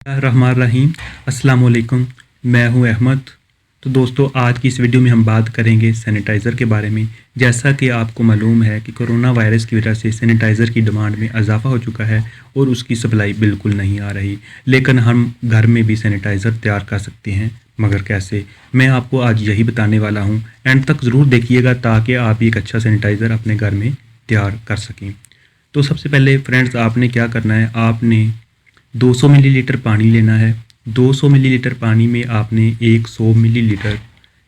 रहमान रहीम। अस्सलाम वालेकुम। मैं हूं अहमद। तो दोस्तों, आज की इस वीडियो में हम बात करेंगे सैनिटाइज़र के बारे में। जैसा कि आपको मालूम है कि कोरोना वायरस की वजह से सैनिटाइज़र की डिमांड में इजाफ़ा हो चुका है और उसकी सप्लाई बिल्कुल नहीं आ रही। लेकिन हम घर में भी सैनिटाइज़र तैयार कर सकते हैं, मगर कैसे? मैं आपको आज यही बताने वाला हूँ। एंड तक ज़रूर देखिएगा ताकि आप भी एक अच्छा सैनिटाइज़र अपने घर में तैयार कर सकें। तो सबसे पहले फ्रेंड्स, आपने क्या करना है, आपने 200 मिलीलीटर पानी लेना है। 200 मिलीलीटर पानी में आपने 100 मिलीलीटर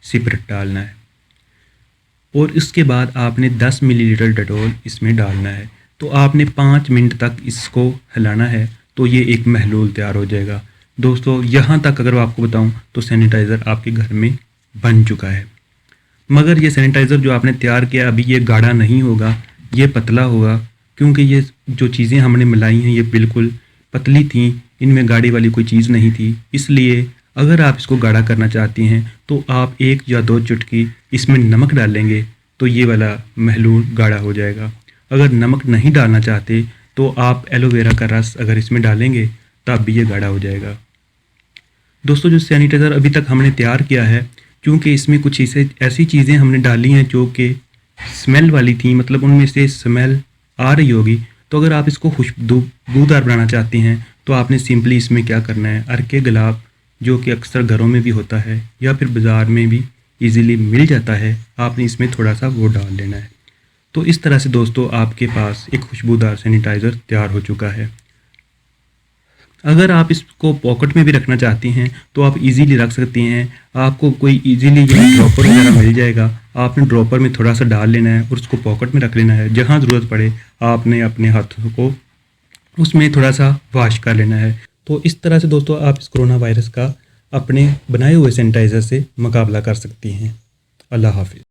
सिपरेट डालना है और इसके बाद आपने 10 मिलीलीटर डेटॉल इसमें डालना है। तो आपने 5 मिनट तक इसको हिलाना है, तो ये एक महलूल तैयार हो जाएगा। दोस्तों, यहाँ तक अगर आपको बताऊँ तो सैनिटाइज़र आपके घर में बन चुका है। मगर ये सैनिटाइज़र जो आपने तैयार किया अभी ये गाढ़ा नहीं होगा, ये पतला होगा, क्योंकि ये जो चीज़ें हमने मिलाई हैं ये बिल्कुल पतली थी, इनमें गाढ़ी वाली कोई चीज़ नहीं थी। इसलिए अगर आप इसको गाढ़ा करना चाहती हैं तो आप 1 या 2 चुटकी इसमें नमक डालेंगे तो ये वाला महलूल गाढ़ा हो जाएगा। अगर नमक नहीं डालना चाहते तो आप एलोवेरा का रस अगर इसमें डालेंगे तब भी ये गाढ़ा हो जाएगा। दोस्तों, जो सैनिटाइज़र अभी तक हमने तैयार किया है, क्योंकि इसमें कुछ ऐसी चीज़ें हमने डाली हैं जो कि स्मेल वाली थी, मतलब उनमें से स्मेल आ रही होगी। तो अगर आप इसको खुशबूदार बनाना चाहते हैं तो आपने सिंपली इसमें क्या करना है, अर्के गुलाब जो कि अक्सर घरों में भी होता है या फिर बाज़ार में भी इजीली मिल जाता है, आपने इसमें थोड़ा सा वो डाल लेना है। तो इस तरह से दोस्तों आपके पास एक खुशबूदार सैनिटाइज़र तैयार हो चुका है। अगर आप इसको पॉकेट में भी रखना चाहती हैं तो आप इजीली रख सकती हैं। आपको कोई इजीली यहाँ ड्रॉपर वगैरह मिल जाएगा, आपने ड्रॉपर में थोड़ा सा डाल लेना है और उसको पॉकेट में रख लेना है। जहाँ ज़रूरत पड़े आपने अपने हाथों को उसमें थोड़ा सा वॉश कर लेना है। तो इस तरह से दोस्तों आप इस कोरोना वायरस का अपने बनाए हुए सैनिटाइज़र से मुकाबला कर सकती हैं। अल्लाह हाफिज़।